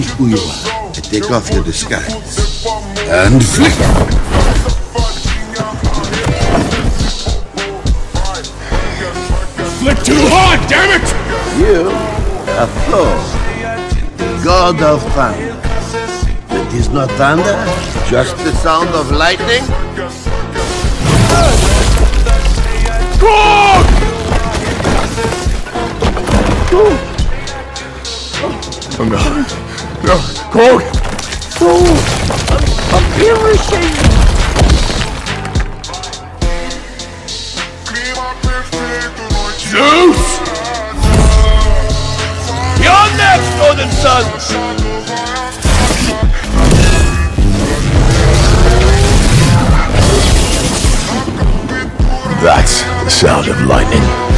see who you are and take off your disguise. And flick! Flick too hard, damn it! You are Thor, god of thunder. It is not thunder, just the sound of lightning. Korg! Oh no. No, Korg! Zeus! You're next, Northern Sons! That's the sound of lightning.